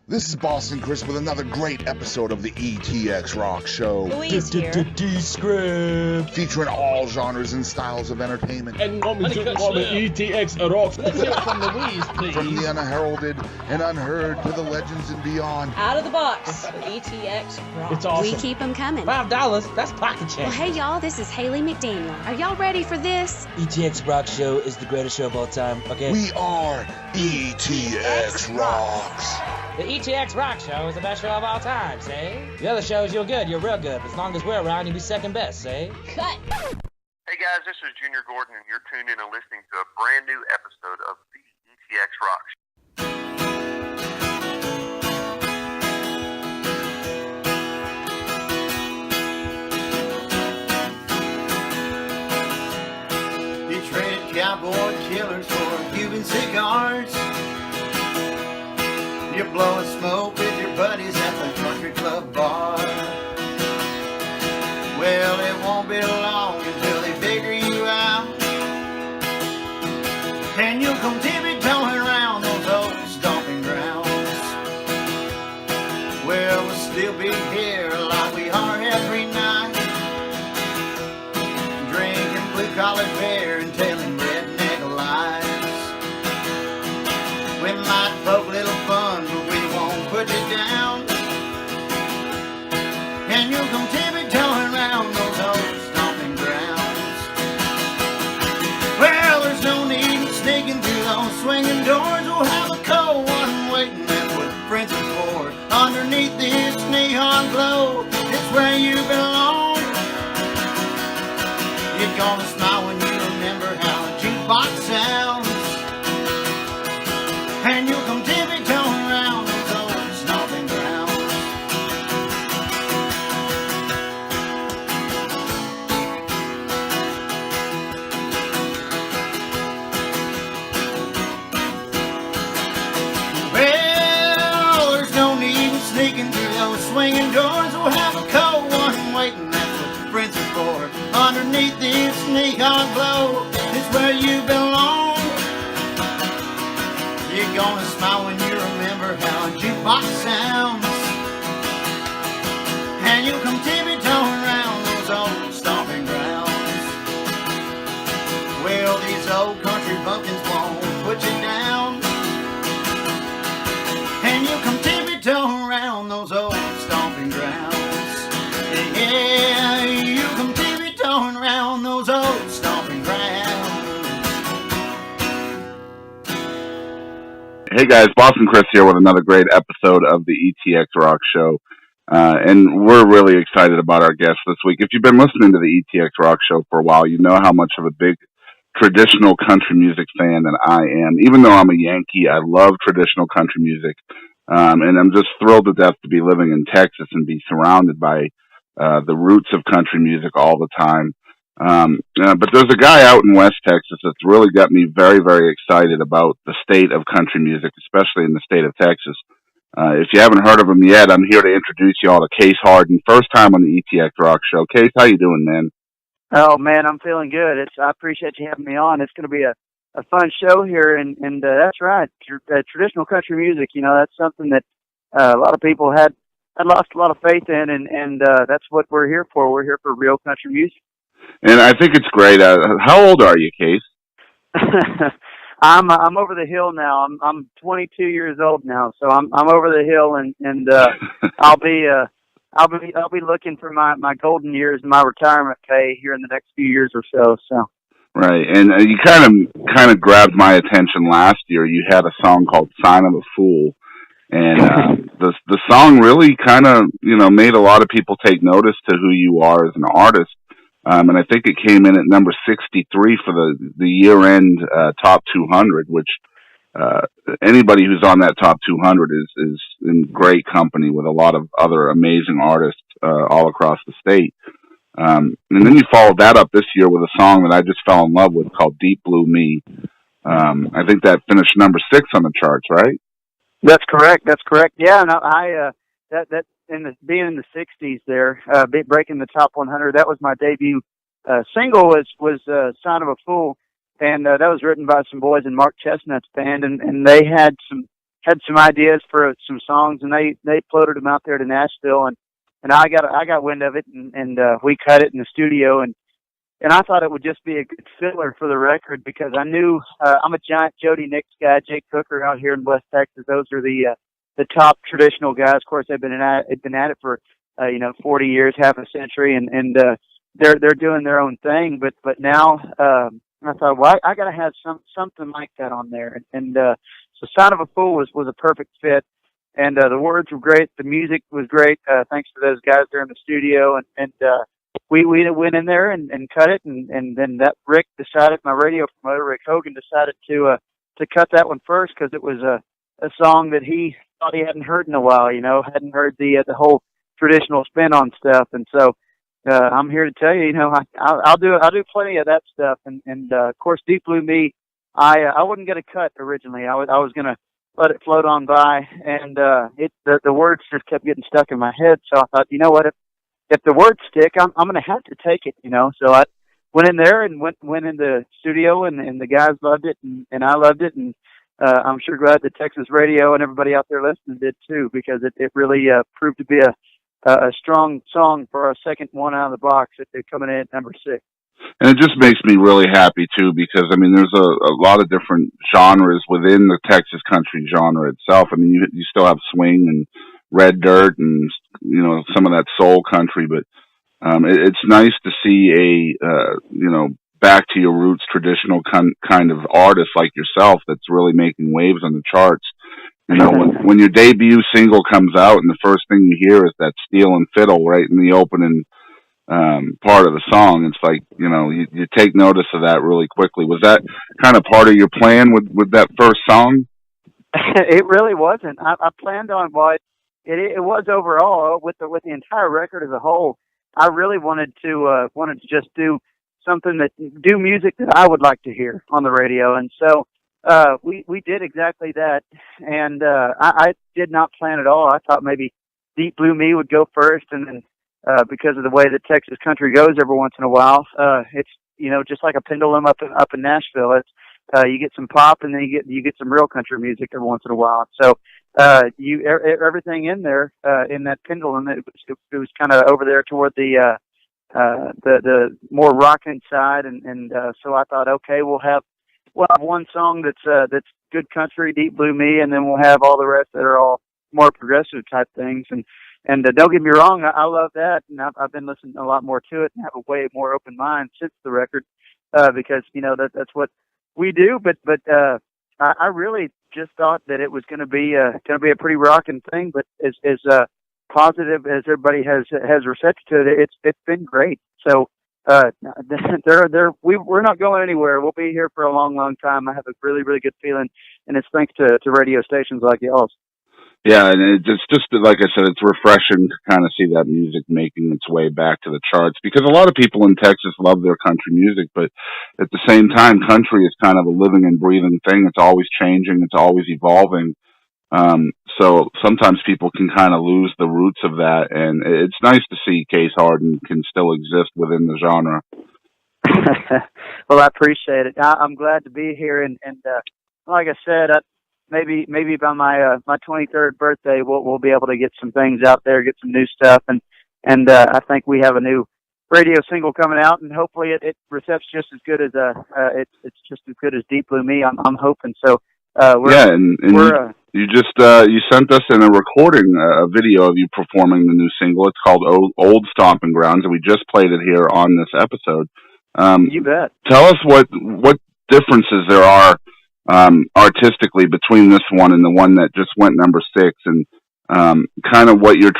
This is Boston Chris with another great episode of the ETX ROCKS Show. Louise here. Descript. Featuring all genres and styles of entertainment. And coming to the ETX ROCKS. Let's hear it from Louise, please. From the unheralded and unheard to the legends and beyond. Out of the box with ETX ROCKS. It's awesome. We keep them coming. $5, that's pocket change. Well, hey, y'all, this is Haley McDaniel. Are y'all ready for this? ETX ROCKS Show is the greatest show of all time, okay? We are ETX ROCKS. The ETX ROCKS Show is the best show of all time, say? The other shows, you're good, you're real good. As long as we're around, you'll be second best, say? Cut. Hey guys, this is Junior Gordon, and you're tuned in and listening to a brand new episode of the ETX ROCKS Show. You traded cowboy killers for Cuban cigars. You're blowing smoke with your buddies at the country club bar. Well, it won't be long until they figure you out, and you'll come tiptoeing around those old stomping grounds. Well, we'll still be here like we are every night, drinking blue-collar beer and telling redneck lies. We might poke a little fun, but we won't put you down, and you'll come tiptoeing around those old stomping grounds. Well, there's no need in sneaking through those swinging doors. We'll have a cold one waiting, that's what friends are for. Underneath this neon glow, it's where you belong. You're gonna smile when you remember how a jukebox sounds, and you'll come tiptoeing around those old stomping grounds. Well, there's no need in sneaking through those swinging doors. We'll have a cold one waiting, that's what your friends are for. Underneath this neon glow, it's where you belong. You're gonna smile when you remember how a jukebox sounds, and you'll come tiptoeing around those old stomping grounds. Well, these old country bumpkins won't put you down, and you'll come tiptoeing around those old stomping grounds. Yeah, you'll come tiptoeing around those old stomping grounds. Hey guys, Boston Chris here with another great episode of the ETX ROCKS Show. And we're really excited about our guest this week. If you've been listening to the ETX ROCKS Show for a while, you know how much of a big traditional country music fan that I am. Even though I'm a Yankee, I love traditional country music. And I'm just thrilled to death to be living in Texas and be surrounded by the roots of country music all the time. But there's a guy out in West Texas that's really got me very, very excited about the state of country music, especially in the state of Texas. If you haven't heard of him yet, I'm here to introduce you all to Case Hardin. First time on the ETX ROCKS Show. Case, how you doing, man? Oh man, I'm feeling good. I appreciate you having me on. It's going to be a fun show here, and that's right. Traditional country music, you know, that's something that a lot of people had lost a lot of faith in, and that's what we're here for. We're here for real country music. And I think it's great. How old are you, Case? I'm over the hill now. I'm 22 years old now, so I'm over the hill, and I'll be looking for my golden years, my retirement pay here in the next few years or so. So. Right, and you kind of grabbed my attention last year. You had a song called "Sign of a Fool," and the song really kind of made a lot of people take notice to who you are as an artist. And I think it came in at number 63 for the year-end top 200, which anybody who's on that top 200 is in great company with a lot of other amazing artists all across the state. And then you followed that up this year with a song that I just fell in love with called Deep Blue Me. I think that finished number 6 on the charts, right? That's correct. Yeah, and that being in the 60s there, breaking the top 100, that was my debut single was Sign of a Fool, and that was written by some boys in Mark Chestnut's band, and they had some had some ideas for some songs, and they floated them out there to Nashville, and I got wind of it, and we cut it in the studio, and I thought it would just be a good filler for the record because I knew I'm a giant Jody Nix guy, Jake Cooker out here in West Texas. Those are the top traditional guys. Of course, they've been at it for 40 years, half a century, and they're doing their own thing. But now I thought, well, I got to have something like that on there, and so "Sign of a Fool" was a perfect fit. And the words were great. The music was great. Thanks to those guys there in the studio. And we went in there and cut it. And then that Rick decided, my radio promoter, Rick Hogan, decided to cut that one first because it was a song that he thought he hadn't heard in a while, hadn't heard the whole traditional spin on stuff. And so I'm here to tell you, I'll do plenty of that stuff. And of course, Deep Blue Me, I wasn't going to cut originally. I was going to let it float on by, and the words just kept getting stuck in my head. So I thought, you know what, if the words stick, I'm going to have to take it, So I went in there and went in the studio, and the guys loved it, and I loved it, and I'm sure glad that Texas radio and everybody out there listening did too, because it really proved to be a strong song for our second one out of the box. It coming in at number 6. And it just makes me really happy too, because I mean, there's a lot of different genres within the Texas country genre itself. I mean, you still have swing and red dirt and some of that soul country, but it's nice to see a back to your roots traditional kind of artist like yourself that's really making waves on the charts. When your debut single comes out and the first thing you hear is that steel and fiddle right in the opening part of the song, it's like, you take notice of that really quickly. Was that kind of part of your plan with that first song? It really wasn't. I planned on it was overall with the entire record as a whole. I really wanted to just do music that I would like to hear on the radio, and so we did exactly that. And I did not plan at all. I thought maybe Deep Blue Me would go first, and then because of the way that Texas country goes every once in a while, it's just like a pendulum up in Nashville. It's you get some pop, and then you get some real country music every once in a while. So everything in there in that pendulum, it was kind of over there toward the more rocking side, and so I thought, okay, we'll have one song that's good country, Deep Blue Me, and then we'll have all the rest that are all more progressive type things. And don't get me wrong, I love that, and I've been listening a lot more to it and have a way more open mind since the record, because that's what we do. But I really just thought that it was going to be a pretty rocking thing. But as positive as everybody has reception to it, it's been great. So we're not going anywhere. We'll be here for a long, long time. I have a really, really good feeling, and it's thanks to radio stations like y'all's. Yeah, and it's just like I said, it's refreshing to kind of see that music making its way back to the charts, because a lot of people in Texas love their country music, but at the same time, country is kind of a living and breathing thing. It's always changing. It's always evolving. So sometimes people can kind of lose the roots of that, and it's nice to see Case Hardin can still exist within the genre. Well, I appreciate it. I'm glad to be here, and like I said, maybe by my 23rd birthday, we'll be able to get some things out there, get some new stuff, and I think we have a new radio single coming out, and hopefully it recepts just as good as it's just as good as Deep Blue Me. I'm hoping so. You just you sent us in a recording, a video of you performing the new single. It's called Old Stompin Grounds, and we just played it here on this episode. You bet. Tell us what differences there are artistically between this one and the one that just went number 6, and kind of what you're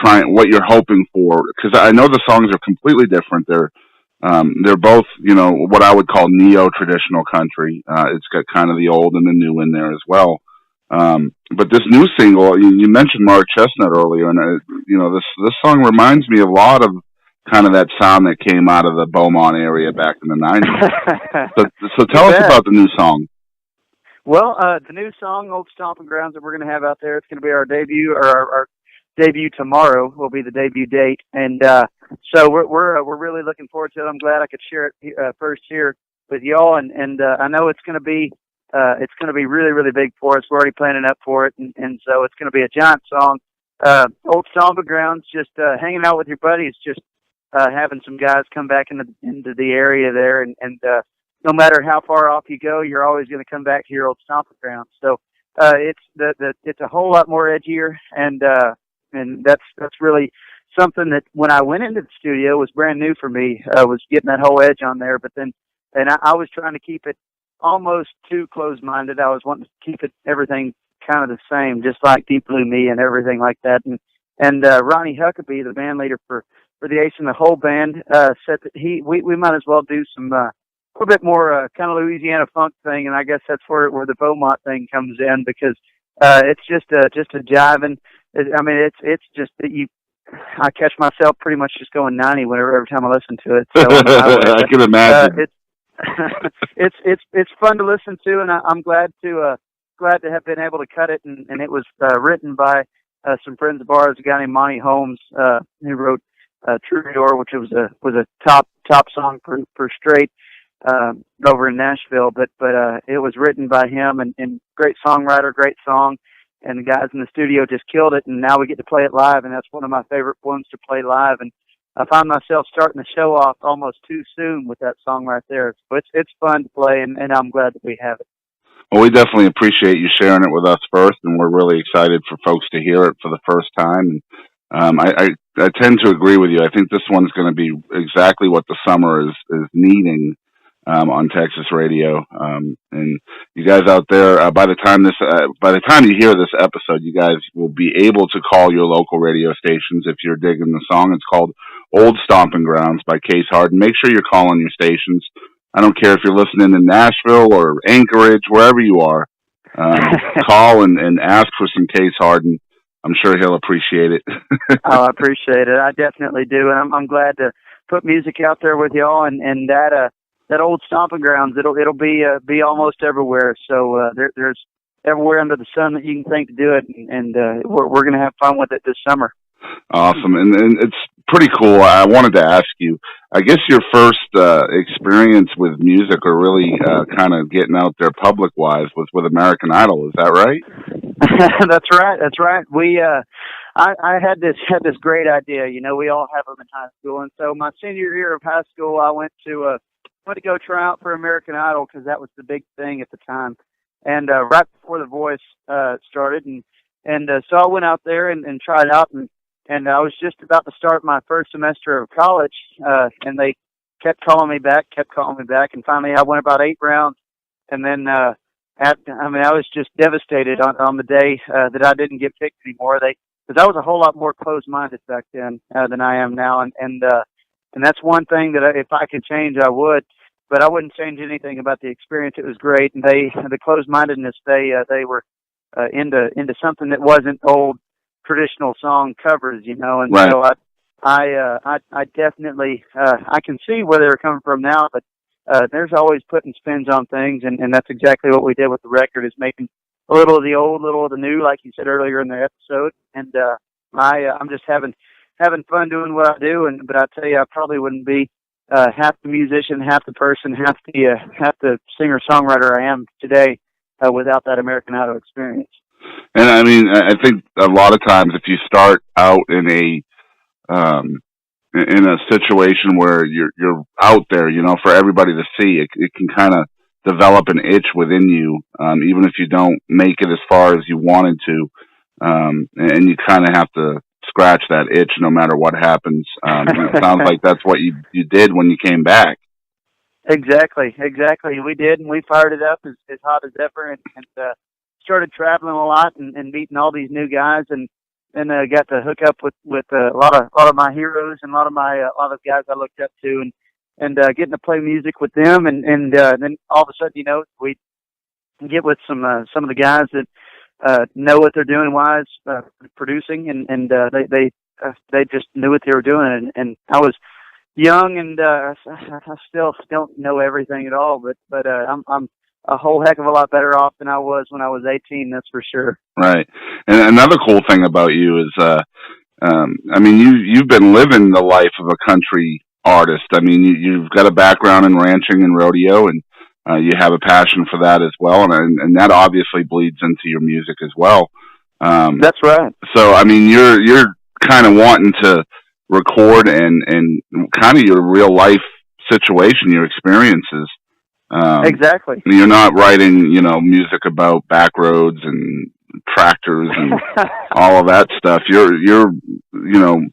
hoping for, because I know the songs are completely different. They're both, what I would call neo-traditional country. It's got kind of the old and the new in there as well. But this new single, you mentioned Mark Chestnut earlier, and this song reminds me a lot of kind of that sound that came out of the Beaumont area back in the 90s. so tell us about the new song. Well, the new song, Old Stompin Grounds, that we're going to have out there, it's going to be our debut, or our debut tomorrow will be the debut date. And so we're really looking forward to it. I'm glad I could share it first here with y'all. And I know it's going to be it's going to be really, really big for us. We're already planning up for it, and so it's going to be a giant song. Old Stompin Grounds, just hanging out with your buddies, just having some guys come back into the area there, and no matter how far off you go, you're always going to come back to your old Stompin Grounds. So it's a whole lot more edgier, and that's really something that when I went into the studio was brand new for me. Was getting that whole edge on there, but then I was trying to keep it almost too close-minded. I was wanting to keep everything kind of the same, just like Deep Blue Me and everything like that. And Ronnie Huckabee, the band leader for the Ace and the whole band, said that we might as well do some a little bit more kind of Louisiana funk thing, and I guess that's where the Beaumont thing comes in, because it's just a jiving. I mean, it's just that I catch myself pretty much just going 90 every time I listen to it. So I can imagine. It's fun to listen to, and I'm glad to have been able to cut it. And it was written by some friends of ours, a guy named Monty Holmes, who wrote Troubadour, which was a top song for straight over in Nashville. But it was written by him, and great songwriter, great song. And the guys in the studio just killed it, and now we get to play it live, and that's one of my favorite ones to play live. And I find myself starting the show off almost too soon with that song right there. So it's fun to play, and I'm glad that we have it. Well, we definitely appreciate you sharing it with us first, and we're really excited for folks to hear it for the first time. And I tend to agree with you. I think this one's going to be exactly what the summer is needing on Texas radio. And you guys out there, by the time you hear this episode, you guys will be able to call your local radio stations if you're digging the song. It's called Old Stompin Grounds by Case Hardin. Make sure you're calling your stations. I don't care if you're listening in Nashville or Anchorage, wherever you are. Call and ask for some Case Hardin. I'm sure he'll appreciate it. Oh, I appreciate it. I definitely do. And I'm glad to put music out there with y'all, and that old Stompin Grounds, it'll be almost everywhere. So there's everywhere under the sun that you can think to do it, and we're going to have fun with it this summer. Awesome, and it's pretty cool. I wanted to ask you, I guess your first experience with music, or really kind of getting out there public-wise, was with American Idol. Is that right? That's right. We I had this great idea. You know, we all have them in high school, and so my senior year of high school, I went to go try out for American Idol, because that was the big thing at the time. And right before The Voice started, and so I went out there and tried out, and I was just about to start my first semester of college, and they kept calling me back, and finally I went about 8 rounds, and then I was just devastated on the day that I didn't get picked anymore. Because I was a whole lot more closed-minded back then than I am now, and that's one thing that if I could change, I would. But I wouldn't change anything about the experience. It was great, and the closed-mindedness, they were into something that wasn't old traditional song covers, you know. And right. So I definitely I can see where they're coming from now, but there's always putting spins on things, and that's exactly what we did with the record, is making a little of the old, little of the new, like you said earlier in the episode. And I'm just having fun doing what I do. But I tell you, I probably wouldn't be half the musician, half the person, half the singer songwriter I am today without that American Idol experience. And I mean, I think a lot of times if you start out in a situation where you're out there, you know, for everybody to see, it can kind of develop an itch within you, even if you don't make it as far as you wanted to, and you kind of have to scratch that itch no matter what happens. It sounds like that's what you did when you came back. Exactly. We did, and we fired it up as hot as ever, and started traveling a lot and meeting all these new guys, and got to hook up with a lot of my heroes and a lot of guys I looked up to, and getting to play music with them, and then all of a sudden, you know, we get with some of the guys that know what they're doing wise producing, and they just knew what they were doing, and I was young, and I still don't know everything at all, but I'm a whole heck of a lot better off than I was when I was 18. That's for sure. Right. And another cool thing about you is, I mean, you've been living the life of a country artist. I mean, you've got a background in ranching and rodeo, and you have a passion for that as well, and that obviously bleeds into your music as well. That's right. So, I mean, you're kind of wanting to record and kind of your real life situation, your experiences. Exactly. You're not writing, music about back roads and tractors and all of that stuff. You're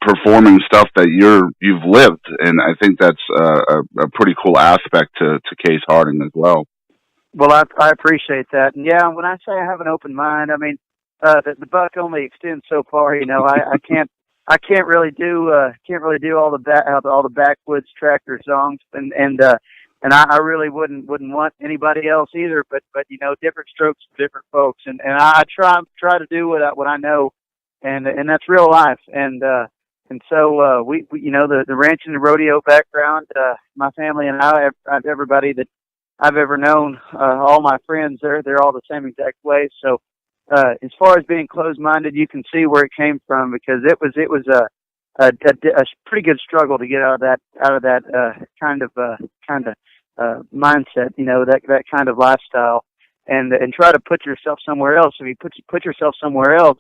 performing stuff that you've lived, and I think that's a pretty cool aspect to Case Hardin as well. Well, I appreciate that, and yeah, when I say I have an open mind, I mean the buck only extends so far. I can't really do all the backwoods tractor songs, and I really wouldn't want anybody else either. But different strokes for different folks, and I try to do what I know, and that's real life. And so we the ranch and the rodeo background. My family and I, everybody that I've ever known, all my friends, they're all the same exact way. So as far as being closed-minded, you can see where it came from, because it was a pretty good struggle to get out of that kind of mindset, that kind of lifestyle, and try to put yourself somewhere else. If you put yourself somewhere else,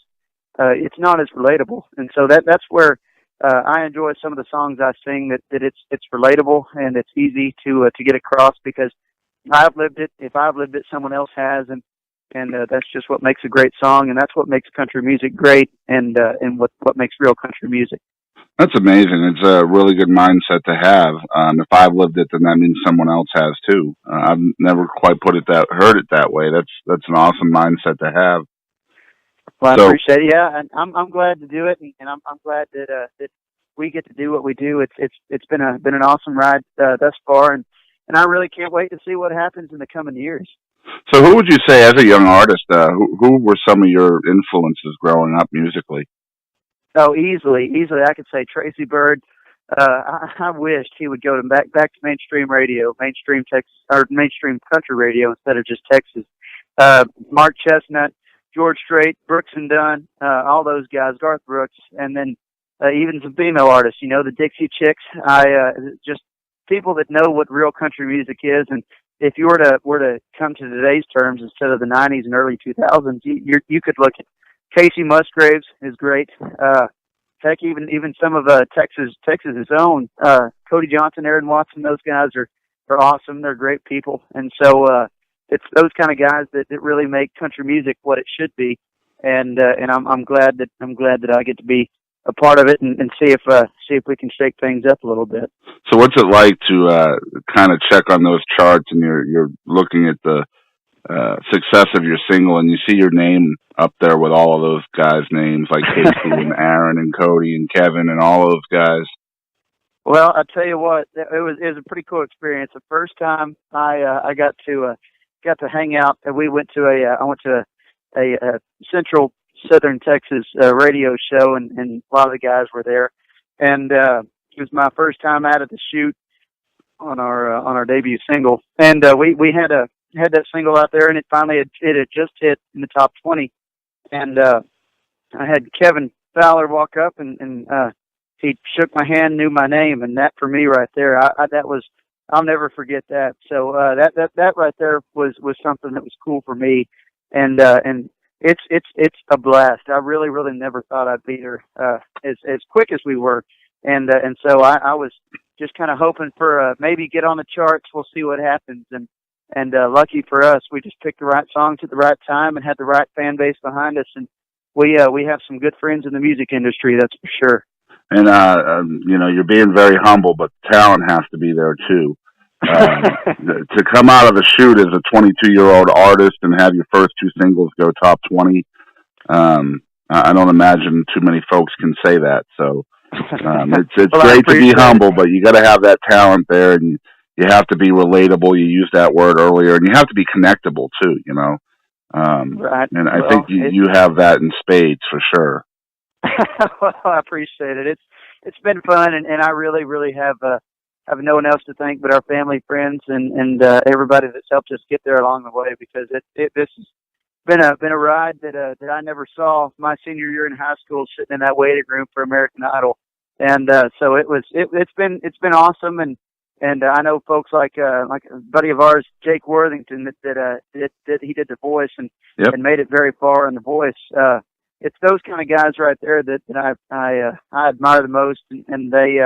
it's not as relatable. And so that's where I enjoy some of the songs I sing, that it's relatable and it's easy to get across, because I've lived it. If I've lived it, someone else has, and that's just what makes a great song, and that's what makes country music great, and what makes real country music. That's amazing. It's a really good mindset to have. If I've lived it, then that means someone else has too. I've never quite heard it that way. That's an awesome mindset to have. Well, I appreciate it. Yeah, and I'm glad to do it, and I'm glad that we get to do what we do. It's been an awesome ride thus far, and I really can't wait to see what happens in the coming years. So, who would you say, as a young artist, who were some of your influences growing up musically? Oh, easily, I could say Tracy Byrd. I wished he would go back to mainstream radio, mainstream Texas, or mainstream country radio instead of just Texas. Mark Chestnut, George Strait, Brooks and Dunn, all those guys, Garth Brooks, and then even some female artists. The Dixie Chicks. Just people that know what real country music is, and if you were to come to today's terms instead of the '90s and early 2000s, you could look at Casey Musgraves is great. Heck, even some of Texas's own Cody Johnson, Aaron Watson. Those guys are awesome. They're great people, and so it's those kind of guys that really make country music what it should be. And I'm glad that I get to be a part of it and see if we can shake things up a little bit. So what's it like to kind of check on those charts, and you're looking at the success of your single, and you see your name up there with all of those guys' names, like Casey and Aaron and Cody and Kevin and all those guys? Well, I tell you what, it was a pretty cool experience. The first time I got to hang out, and I went to a central Southern Texas radio show, and a lot of the guys were there, and it was my first time out of the chute on our debut single, and we had that single out there, and it had just hit in the top 20, and I had Kevin Fowler walk up, and he shook my hand, knew my name, and that for me right there, I'll never forget that. So that right there was something that was cool for me, and it's a blast. I really never thought I'd be there as quick as we were, and so I was just kind of hoping for maybe get on the charts. We'll see what happens, and lucky for us, we just picked the right songs at the right time and had the right fan base behind us, and we have some good friends in the music industry, that's for sure. And you're being very humble, but talent has to be there too. To come out of the chute as a 22-year-old artist and have your first two singles go top 20, I don't imagine too many folks can say that. So it's well, great to be humble, but you got to have that talent there, and you have to be relatable. You used that word earlier, and you have to be connectable too. Right. And I think you have that in spades for sure. Well, I appreciate it. It's been fun, and I really have no one else to thank but our family, friends, and everybody that's helped us get there along the way, because this has been a ride that I never saw my senior year in high school, sitting in that waiting room for American Idol, and so it's been awesome, and And I know folks like a buddy of ours, Jake Worthington, that he did the voice and made it very far in the voice. It's those kind of guys right there that I admire the most, and they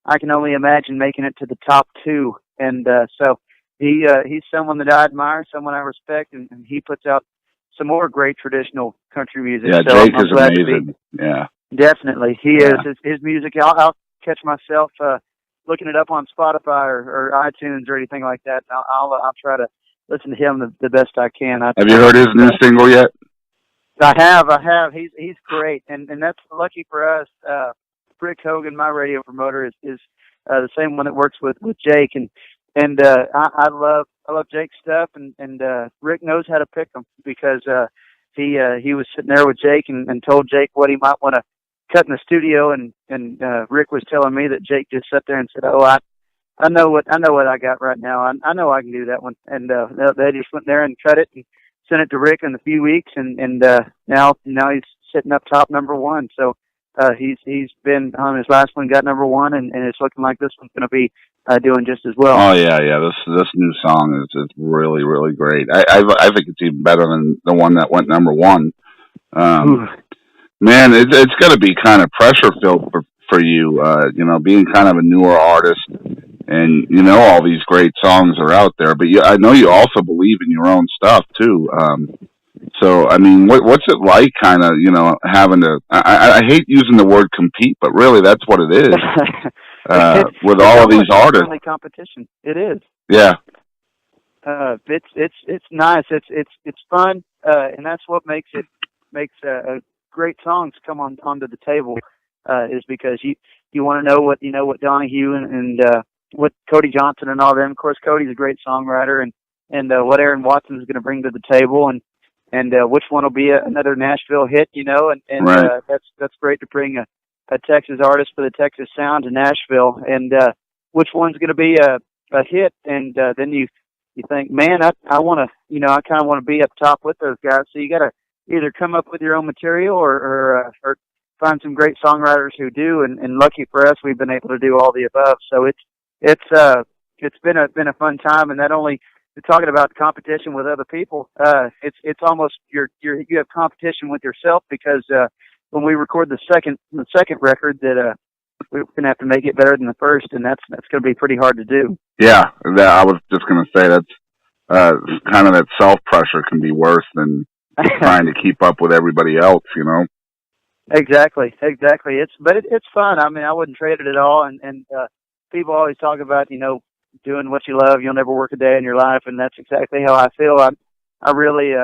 I can only imagine making it to the top 2. And so he's someone that I admire, someone I respect, and he puts out some more great traditional country music. Yeah, so Jake is amazing. Yeah, definitely, he is. His music, I'll catch myself looking it up on Spotify or iTunes or anything like that. I'll try to listen to him the best I can. Have you heard his new single yet? I have. He's great, and that's lucky for us. Rick Hogan, my radio promoter, is the same one that works with Jake, and I love Jake's stuff, and Rick knows how to pick them because he was sitting there with Jake and told Jake what he might want to cut in the studio, and Rick was telling me that Jake just sat there and said, "Oh, I know what I got right now. I know I can do that one," and they just went there and cut it and sent it to Rick in a few weeks, and now he's sitting up top #1. So he's been on his last one, got #1, and it's looking like this one's going to be doing just as well. Oh yeah. This new song is really, really great. I think it's even better than the one that went #1. Man, it's got to be kind of pressure filled for you, being kind of a newer artist, and all these great songs are out there. But I know you also believe in your own stuff too. So I mean, what's it like, kind of, having to? I hate using the word compete, but really that's what it is. With all of these artists, friendly competition. It is. Yeah. It's nice. It's fun, and that's what makes a great songs come onto the table, is because you want to know what Donahue and what Cody Johnson and all them. Of course, Cody's a great songwriter, and what Aaron Watson is going to bring to the table, and which one will be another Nashville hit, and right. That's great to bring a Texas artist for the Texas sound to Nashville, and which one's going to be a hit, and then you think, man, I want to, I kind of want to be up top with those guys. So you got to either come up with your own material or find some great songwriters who do, and lucky for us, we've been able to do all the above. So it's been a fun time, and not only talking about competition with other people, it's almost you have competition with yourself, because when we record the second record, that we're gonna have to make it better than the first, and that's gonna be pretty hard to do. Yeah, I was just gonna say that's kind of that self pressure can be worse than trying to keep up with everybody else, Exactly. It's fun. I mean, I wouldn't trade it at all. And people always talk about, doing what you love. You'll never work a day in your life, and that's exactly how I feel. I really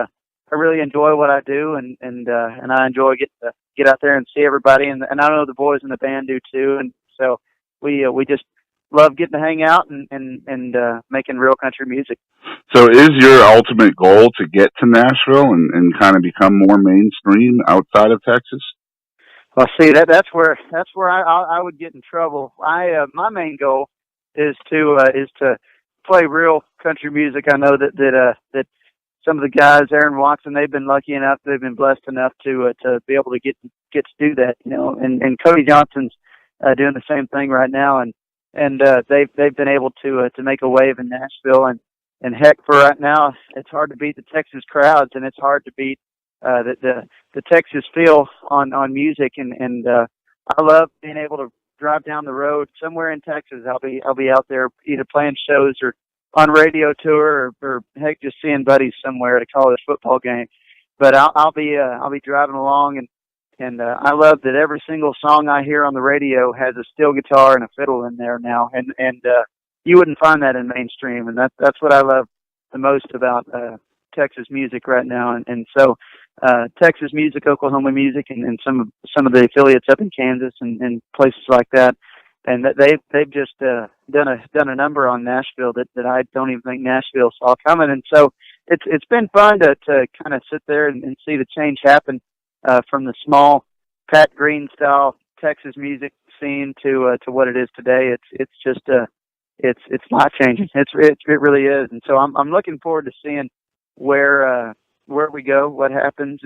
enjoy what I do, and I enjoy getting to get out there and see everybody, and I know the boys in the band do too. And so we just love getting to hang out and making real country music. So is your ultimate goal to get to Nashville and kind of become more mainstream outside of Texas? Well, see, that's where I would get in trouble. My main goal is to play real country music. I know that some of the guys, Aaron Watson, they've been blessed enough to be able to get to do that, and Cody Johnson's doing the same thing right now, and they've been able to make a wave in Nashville, and heck, for right now, it's hard to beat the Texas crowds, and it's hard to beat the Texas feel on music, and I love being able to drive down the road somewhere in Texas. I'll be out there either playing shows or on radio tour, or heck, just seeing buddies somewhere at a college football game. But I'll be driving along, and I love that every single song I hear on the radio has a steel guitar and a fiddle in there now, and you wouldn't find that in mainstream, and that's what I love the most about Texas music right now, and so Texas music, Oklahoma music, and some of the affiliates up in Kansas and places like that, and they've just done a number on Nashville that I don't even think Nashville saw coming, and so it's been fun to kind of sit there and see the change happen from the small Pat Green style Texas music scene to what it is today. It's just it's life changing. It really is, and so I'm looking forward to seeing where we go, what happens,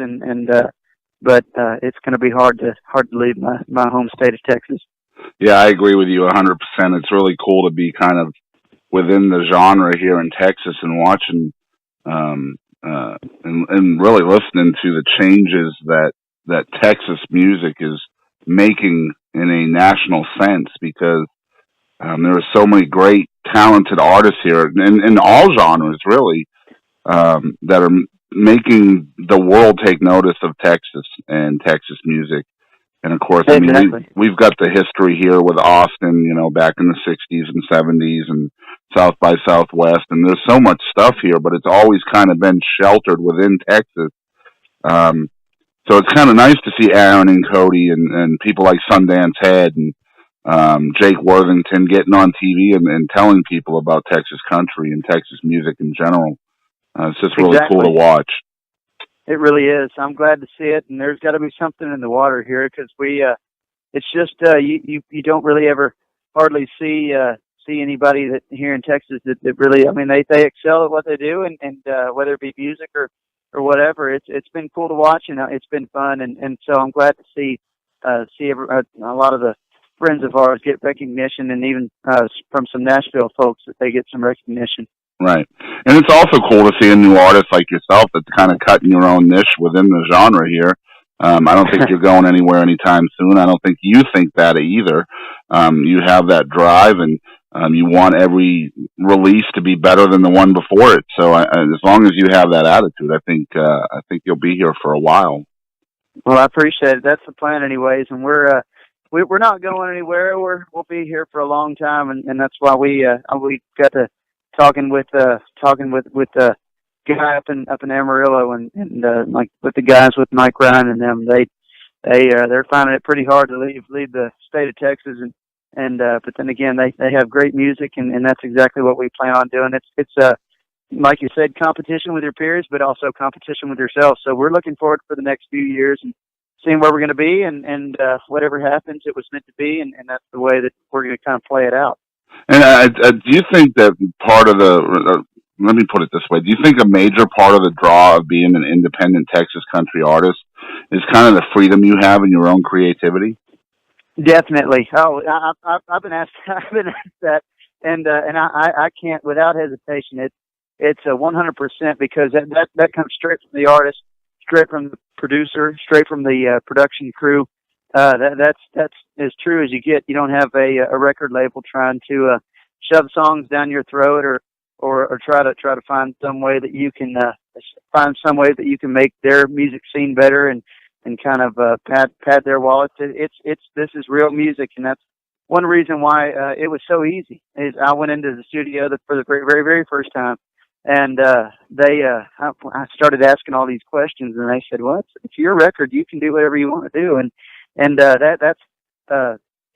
but it's going to be hard to leave my home state of Texas. Yeah, I agree with you 100%. It's really cool to be kind of within the genre here in Texas and watching and really listening to the changes that Texas music is making in a national sense, because there are so many great, talented artists here in all genres, really, that are making the world take notice of Texas and Texas music. And of course, I mean, Exactly. we've got the history here with Austin, you know, back in the 60s and 70s, and South by Southwest. And there's so much stuff here, but it's always kind of been sheltered within Texas. So it's kind of nice to see Aaron and Cody and people like Sundance Head and Jake Worthington getting on TV and telling people about Texas country and Texas music in general. It's just really cool to watch. It really is. I'm glad to see it, and there's got to be something in the water here, because it's just you don't really ever hardly see anybody that here in Texas that really, I mean, they excel at what they do, and whether it be music or whatever, it's been cool to watch, and it's been fun, and so I'm glad to see a lot of the friends of ours get recognition, and even from some Nashville folks that they get some recognition. Right. And it's also cool to see a new artist like yourself that's kind of cutting your own niche within the genre here. I don't think you're going anywhere anytime soon. I don't think you think that either. You have that drive, and you want every release to be better than the one before it. So as long as you have that attitude, I think you'll be here for a while. Well, I appreciate it. That's the plan anyways, and we're not going anywhere. We'll be here for a long time, and that's why we got to talking with the guy up in Amarillo, and like with the guys with Mike Ryan and them, they're finding it pretty hard to leave the state of Texas, and but then again, they have great music, and that's exactly what we plan on doing. It's like you said, competition with your peers, but also competition with yourself. So we're looking forward for the next few years and seeing where we're going to be, and whatever happens, it was meant to be, and that's the way that we're going to kind of play it out. And do you think that part of let me put it this way, do you think a major part of the draw of being an independent Texas country artist is kind of the freedom you have in your own creativity? Definitely. Oh, I've been asked that, and I can't without hesitation. It's 100%, because that comes straight from the artist, straight from the producer, straight from the production crew. That's as true as you get. You don't have a record label trying to shove songs down your throat, or try to find some way that you can make their music scene better and kind of pad their wallets. This is real music, and that's one reason why it was so easy. Is I went into the studio for the very, very, very first time, and I started asking all these questions, and they said, "Well, it's your record. You can do whatever you want to do." And that's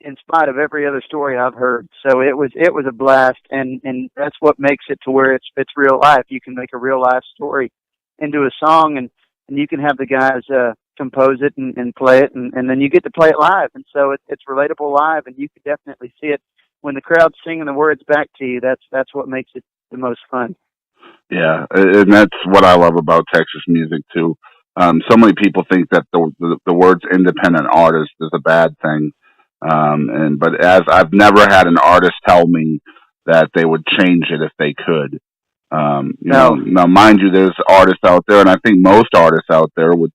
in spite of every other story I've heard. So it was a blast, and that's what makes it to where it's real life. You can make a real life story into a song, and you can have the guys compose it and play it, and then you get to play it live. And so it's relatable live, and you can definitely see it when the crowd's singing the words back to you. That's what makes it the most fun. Yeah, and that's what I love about Texas music too. So many people think that the words independent artist is a bad thing. But as I've never had an artist tell me that they would change it if they could. Now, mind you, there's artists out there, and I think most artists out there would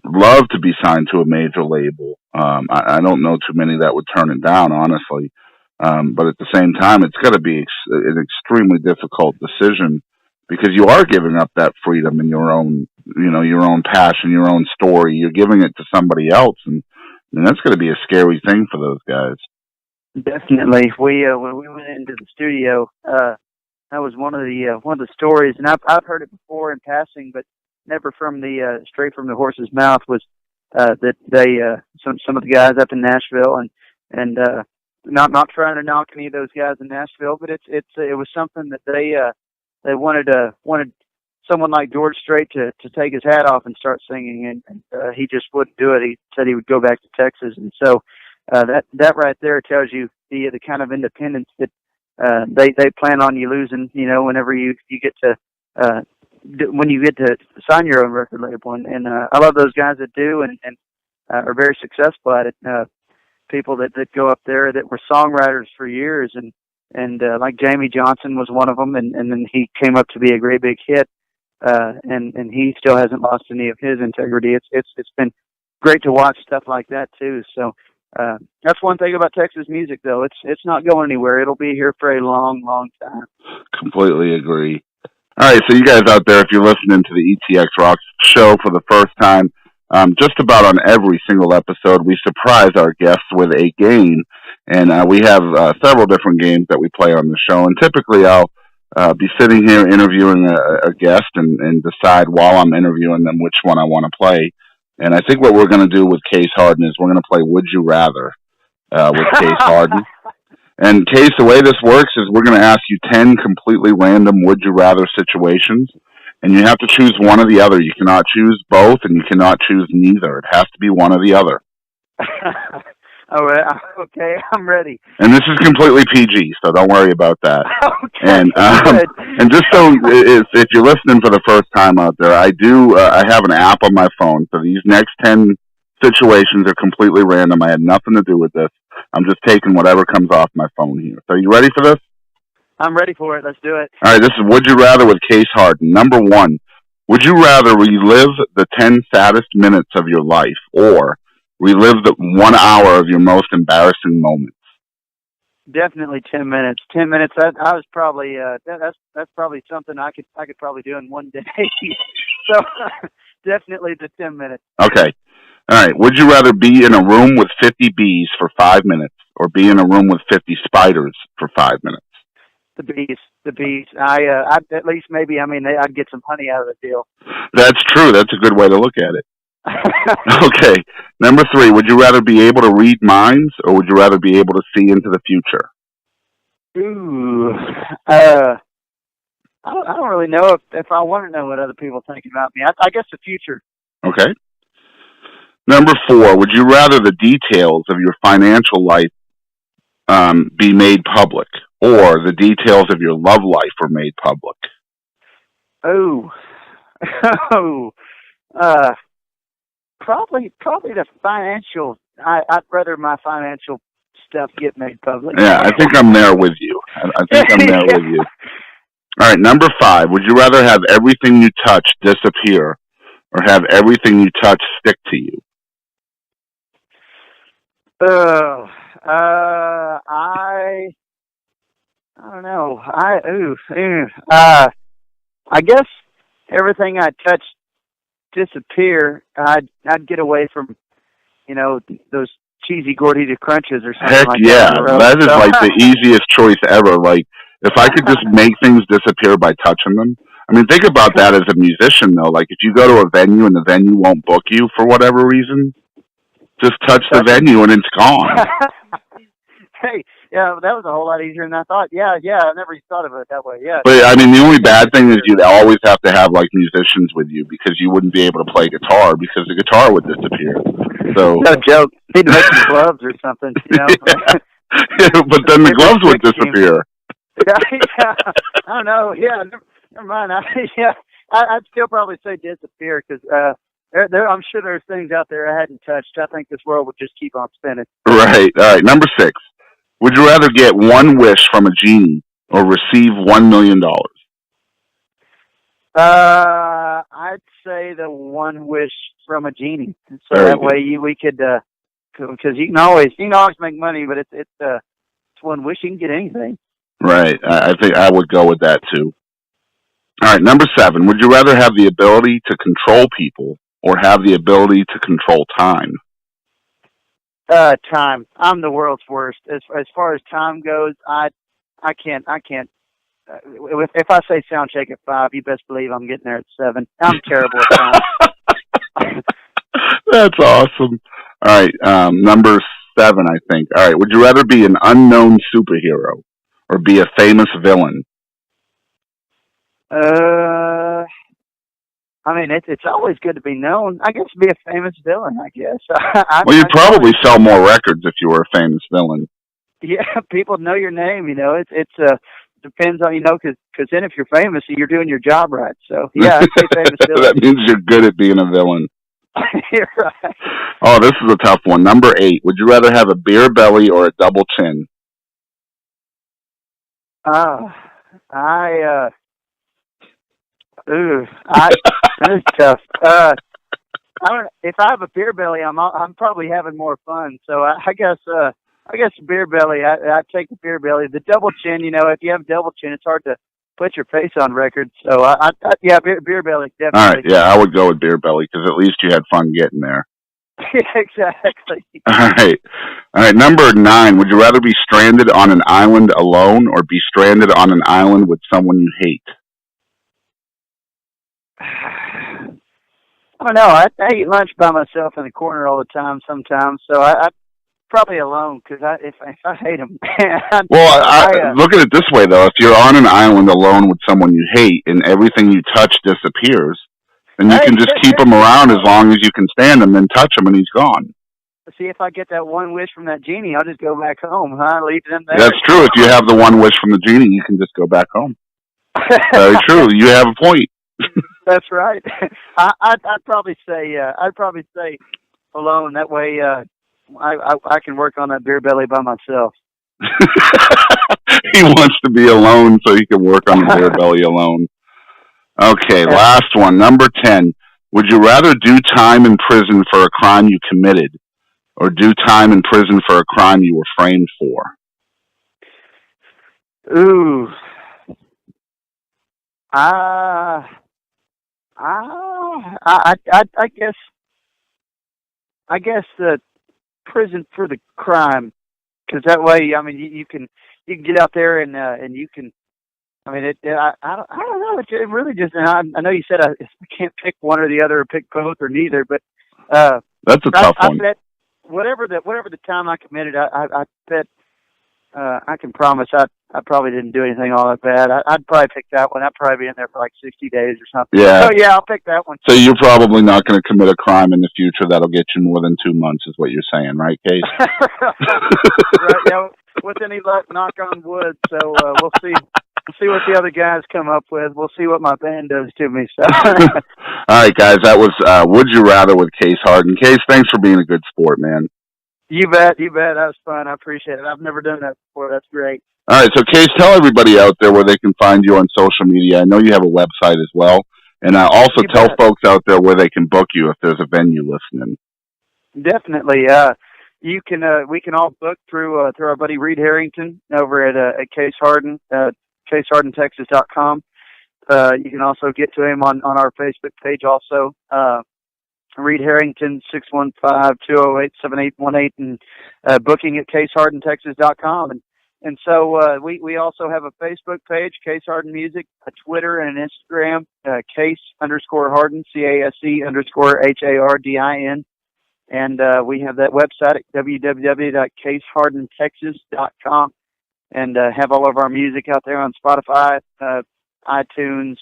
love to be signed to a major label. I don't know too many that would turn it down, honestly. But at the same time, it's got to be an extremely difficult decision, because you are giving up that freedom in your own passion, your own story. You're giving it to somebody else, and that's going to be a scary thing for those guys. Definitely. When we went into the studio, that was one of the stories, and I've heard it before in passing, but never from straight from the horse's mouth. Was that they some of the guys up in Nashville, and not trying to knock any of those guys in Nashville, but it was something that they wanted someone like George Strait to take his hat off and start singing, and he just wouldn't do it. He said he would go back to Texas, and so that right there tells you the kind of independence that they plan on you losing. Whenever you get to when you get to sign your own record label, and I love those guys that do and are very successful at it. people that go up there that were songwriters for years, and like Jamie Johnson was one of them, and then he came up to be a great big hit, and he still hasn't lost any of his integrity. It's been great to watch stuff like that too. So that's one thing about Texas music, though. It's not going anywhere. It'll be here for a long, long time. Completely agree. All right, so you guys out there, if you're listening to the ETX ROCKS Show for the first time, just about on every single episode, we surprise our guests with a game, and we have several different games that we play on the show, and typically I'll be sitting here interviewing a guest and decide while I'm interviewing them which one I want to play. And I think what we're going to do with Case Hardin is we're going to play Would You Rather with Case Hardin. And Case, the way this works is we're going to ask you 10 completely random Would You Rather situations, and you have to choose one or the other. You cannot choose both, and you cannot choose neither. It has to be one or the other. All right. Okay, I'm ready. And this is completely PG, so don't worry about that. Okay, and just so if you're listening for the first time out there, I have an app on my phone. So these next 10 situations are completely random. I had nothing to do with this. I'm just taking whatever comes off my phone here. So are you ready for this? I'm ready for it. Let's do it. All right, this is Would You Rather with Case Hardin. Number 1, would you rather relive the 10 saddest minutes of your life or relive the 1 hour of your most embarrassing moments? Definitely 10 minutes. 10 minutes. I was probably that's probably something I could probably do in one day. So definitely the 10 minutes. Okay. All right. Would you rather be in a room with 50 bees for 5 minutes or be in a room with 50 spiders for 5 minutes? The bees. I at least maybe I'd get some honey out of the deal. That's true. That's a good way to look at it. Okay. Number 3, would you rather be able to read minds or would you rather be able to see into the future? Ooh. I don't really know if I want to know what other people think about me. I guess the future. Okay. Number 4, would you rather the details of your financial life be made public or the details of your love life were made public? Probably the financial. I'd rather my financial stuff get made public. Yeah, I think I'm there with you. I think I'm there with you. All right, number 5. Would you rather have everything you touch disappear or have everything you touch stick to you? I don't know. I guess everything I touch disappear. I'd get away from, those cheesy Gordita crunches or something. Heck like yeah, that is like the easiest choice ever. Like, if I could just make things disappear by touching them. I mean, think about that as a musician, though. Like, if you go to a venue and the venue won't book you for whatever reason, just touch the venue and it's gone. Hey, yeah, that was a whole lot easier than I thought. Yeah, I never thought of it that way. Yeah. But I mean, the only bad thing is you'd always have to have like musicians with you because you wouldn't be able to play guitar because the guitar would disappear. So no joke. He'd make some gloves or something. Yeah, but then the gloves would disappear. Yeah, I don't know. Yeah, never mind. I'd still probably say disappear because I'm sure there's things out there I hadn't touched. I think this world would just keep on spinning. Right. All right. Number 6. Would you rather get one wish from a genie or receive $1 million? I'd say the one wish from a genie. So that way we could, because you can always make money, but it's one wish you can get anything. Right. I think I would go with that too. All right. Number 7. Would you rather have the ability to control people or have the ability to control time? Time. I'm the world's worst. As far as time goes, I can't. If I say sound check at 5, you best believe I'm getting there at 7. I'm terrible at time. That's awesome. All right. Number 7, I think. All right. Would you rather be an unknown superhero or be a famous villain? I mean, it's always good to be known. I guess be a famous villain, I guess. Well, you'd probably sell more records if you were a famous villain. Yeah, people know your name, It's depends on, because then if you're famous, you're doing your job right. So, yeah, I'd say famous villain. That means you're good at being a villain. You're right. Oh, this is a tough one. Number 8. Would you rather have a beer belly or a double chin? That is tough. If I have a beer belly, I'm probably having more fun. So I guess beer belly. I take the beer belly. The double chin, if you have double chin, it's hard to put your face on record. So beer belly definitely. All right, yeah, I would go with beer belly because at least you had fun getting there. Exactly. All right. Number 9. Would you rather be stranded on an island alone or be stranded on an island with someone you hate? I don't know. I eat lunch by myself in the corner all the time sometimes, so I probably alone because if I hate them. Well, look at it this way though: if you're on an island alone with someone you hate, and everything you touch disappears, then you can just keep him around as long as you can stand him, then touch him, and he's gone. See, if I get that one wish from that genie, I'll just go back home. Leave them there. That's true. If you have the one wish from the genie, you can just go back home. Very true. You have a point. That's right. I'd probably say alone. That way, I can work on that beer belly by myself. He wants to be alone so he can work on the beer belly alone. Okay, last one. Number 10. Would you rather do time in prison for a crime you committed, or do time in prison for a crime you were framed for? Ooh. I guess the prison for the crime, because that way, I mean, you can get out there and you can. I mean, I don't know. It really just. I know you said I can't pick one or the other, or pick both or neither, but that's a tough one. I bet whatever the time I committed, I bet I can promise I probably didn't do anything all that bad. I'd probably pick that one. I'd probably be in there for like 60 days or something. Yeah. So yeah, I'll pick that one. So you're probably not going to commit a crime in the future that'll get you more than 2 months, is what you're saying, right, Case? Right. Yeah. With any luck, knock on wood. So we'll see. We'll see what the other guys come up with. We'll see what my band does to me. So. All right, guys. That was Would You Rather with Case Hardin. Case, thanks for being a good sport, man. You bet. That was fun. I appreciate it. I've never done that before. That's great. All right, so Case, tell everybody out there where they can find you on social media. I know you have a website as well. And also tell folks out there where they can book you if there's a venue listening. Definitely. We can all book through our buddy Reed Harrington over at Case Hardin, CaseHardinTexas.com. You can also get to him on our Facebook page also. Reed Harrington, 615-208-7818, and booking at CaseHardinTexas.com. And so we also have a Facebook page, Case Hardin Music, a Twitter and an Instagram, Case_Hardin, CASE_HARDIN. And we have that website at www.CaseHardinTexas.com, and have all of our music out there on Spotify, iTunes,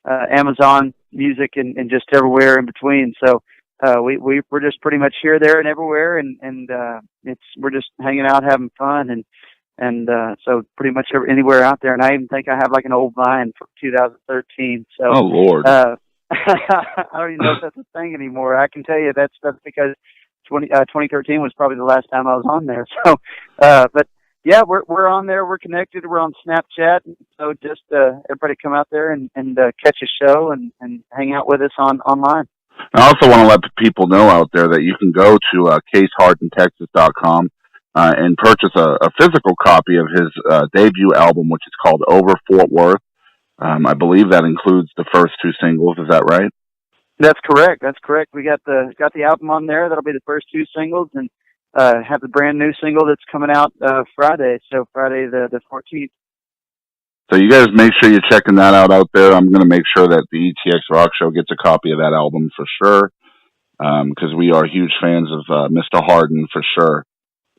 Amazon Music, and just everywhere in between. So we're just pretty much here, there, and everywhere, and we're just hanging out, having fun, and so pretty much anywhere out there. And I even think I have like an old Vine from 2013. So, oh Lord, I don't even know if that's a thing anymore. I can tell you that's because 2013 was probably the last time I was on there. So, but yeah, we're on there. We're connected. We're on Snapchat. So just everybody come out there and catch a show and hang out with us online. I also want to let the people know out there that you can go to CaseHardinTexas.com and purchase a physical copy of his debut album, which is called Over Fort Worth. I believe that includes the first 2 singles. Is that right? That's correct. We got the album on there. That'll be the first 2 singles, and have the brand new single that's coming out Friday. So Friday the 14th. So you guys make sure you're checking that out there. I'm going to make sure that the ETX Rock Show gets a copy of that album for sure, because we are huge fans of Mr. Hardin for sure.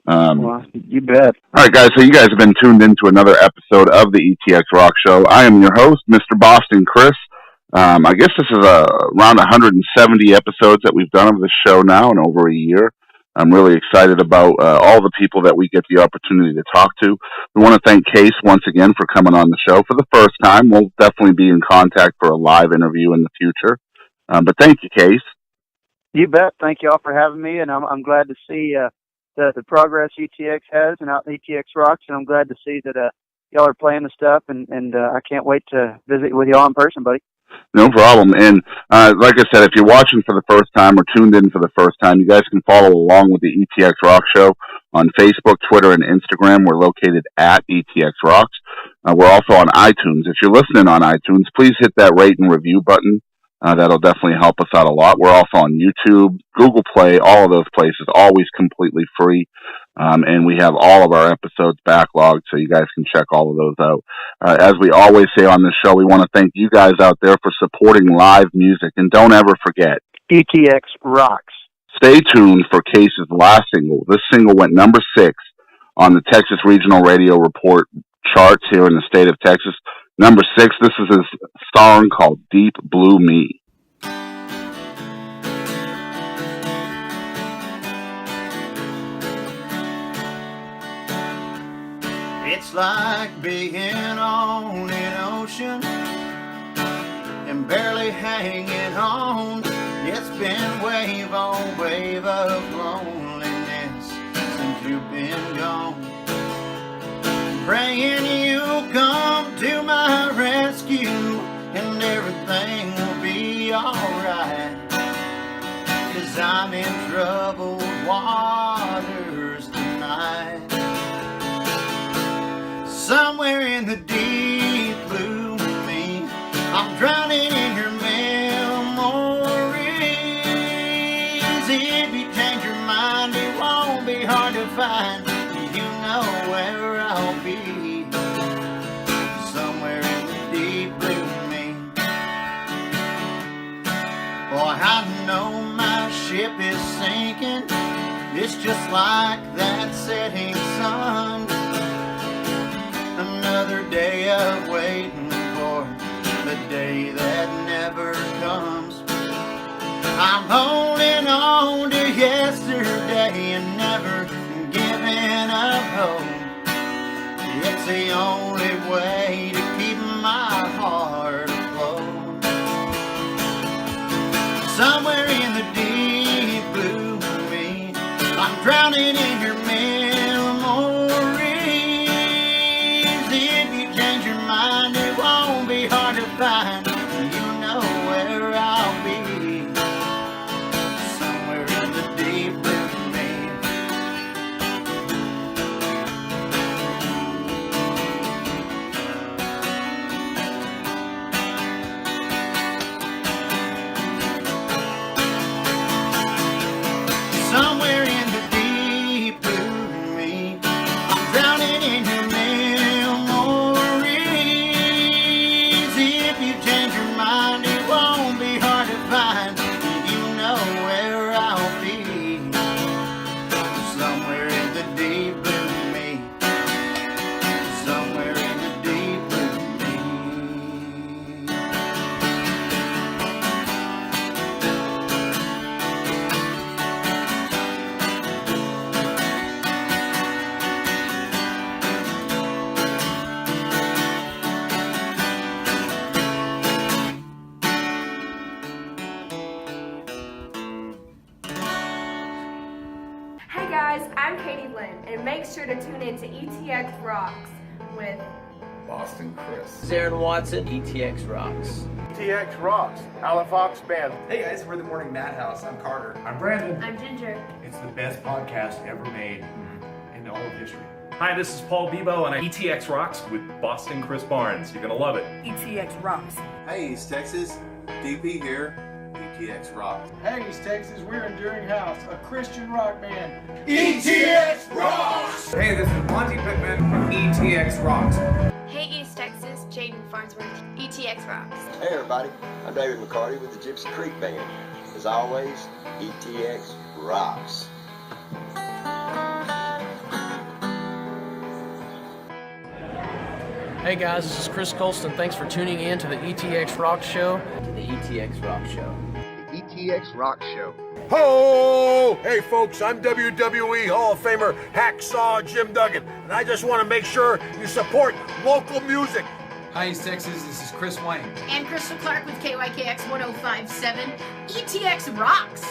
Well, you bet. All right, guys, so you guys have been tuned into another episode of the ETX Rock Show. I am your host, Mr. Boston Chris. I guess this is around 170 episodes that we've done of this show now in over a year. I'm really excited about all the people that we get the opportunity to talk to. We want to thank Case once again for coming on the show for the first time. We'll definitely be in contact for a live interview in the future. But thank you, Case. You bet. Thank you all for having me, and I'm glad to see the progress ETX has and out ETX Rocks, and I'm glad to see that y'all are playing the stuff, and I can't wait to visit with y'all in person, buddy. No problem. And like I said, if you're watching for the first time or tuned in for the first time, you guys can follow along with the ETX Rock Show on Facebook, Twitter, and Instagram. We're located at ETX Rocks. We're also on iTunes. If you're listening on iTunes, please hit that rate and review button. That'll definitely help us out a lot. We're also on YouTube, Google Play, all of those places, always completely free. And we have all of our episodes backlogged, so you guys can check all of those out. As we always say on this show, we want to thank you guys out there for supporting live music. And don't ever forget, ETX Rocks. Stay tuned for Case's last single. This single went number 6 on the Texas Regional Radio Report charts here in the state of Texas. Number 6, this is his song called Deep Blue Me. It's like being on an ocean and barely hanging on. It's been wave on wave of loneliness since you've been gone. Praying you'll come to my rescue and everything will be alright. 'Cause I'm in troubled waters tonight. Somewhere in the deep blue me, I'm drowning in your memories. If you change your mind, it won't be hard to find. You know where I'll be. Somewhere in the deep blue me. Boy, I know my ship is sinking. It's just like that setting sun. Another day of waiting for the day that never comes. I'm holding on to yesterday and never giving up hope. It's the only way to keep my heart afloat. Somewhere in the deep blue me, I'm drowning in your memories. If you change your mind, it won't be hard to find. You know where I'll be. Somewhere in the deep blue me. Somewhere in the deep blue me, I'm drowning in your memories. If you change your mind, it won't be hard to find. You know where I'll be. Somewhere in the deep blue me. Somewhere in the deep blue me. Hey guys, I'm Katie Lynn, and make sure to tune in to ETX Rocks with Boston Chris. Zarin Watson, ETX Rocks. ETX Rocks, Alan Fox Band. Hey guys, we're the Morning Madhouse. I'm Carter. I'm Brandon. I'm Ginger. It's the best podcast ever made in all of history. Hi, this is Paul Bebo and ETX Rocks with Boston Chris Barnes. You're going to love it. ETX Rocks. Hey East Texas, DP here. ETX Rocks. Hey, East Texas, we're Enduring House, a Christian rock band. ETX Rocks! Hey, this is Monty Pittman from ETX Rocks. Hey East Texas, Jaden Farnsworth. ETX Rocks. Hey everybody, I'm David McCarty with the Gypsy Creek Band. As always, ETX rocks. Hey guys, this is Chris Colston. Thanks for tuning in to the ETX ROCKS Show. The ETX ROCKS Show. ETX ROCKS Show. Ho! Hey folks, I'm WWE Hall of Famer Hacksaw Jim Duggan, and I just want to make sure you support local music. Hi East Texas, this is Chris Wayne. And Crystal Clark with KYKX 1057. ETX Rocks.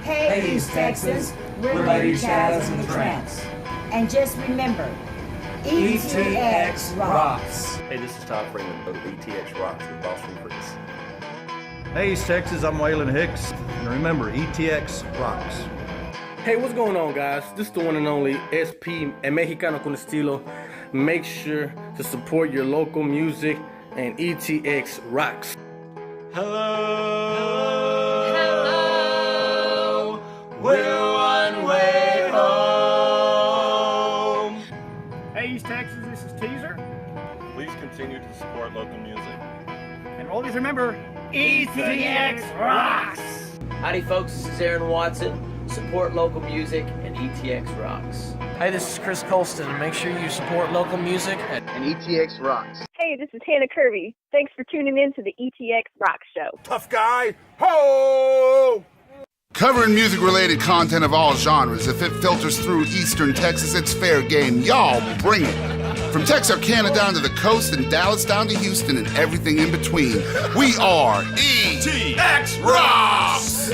Hey, East Texas, we're Lady Chaz and the Tramps. And just remember, ETX rocks. Hey, this is Todd Freeman of ETX ROCKS with Boston Chris. Hey, East Texas, I'm Waylon Hicks. And remember, ETX rocks. Hey, what's going on, guys? This is the one and only SP, El Mexicano con Estilo. Make sure to support your local music, and ETX rocks. Hello, we're one way home. Hey, East Texas, this is Teaser. Please continue to support local music. And always remember, ETX rocks! Howdy, folks, this is Aaron Watson. Support local music and ETX rocks. Hey, this is Chris Colston, and make sure you support local music and ETX rocks. Hey, this is Hannah Kirby. Thanks for tuning in to the ETX ROCKS Show. Tough guy, ho! Covering music-related content of all genres. If it filters through Eastern Texas, it's fair game. Y'all bring it. From Texarkana down to the coast and Dallas down to Houston and everything in between. We are ETX Rocks!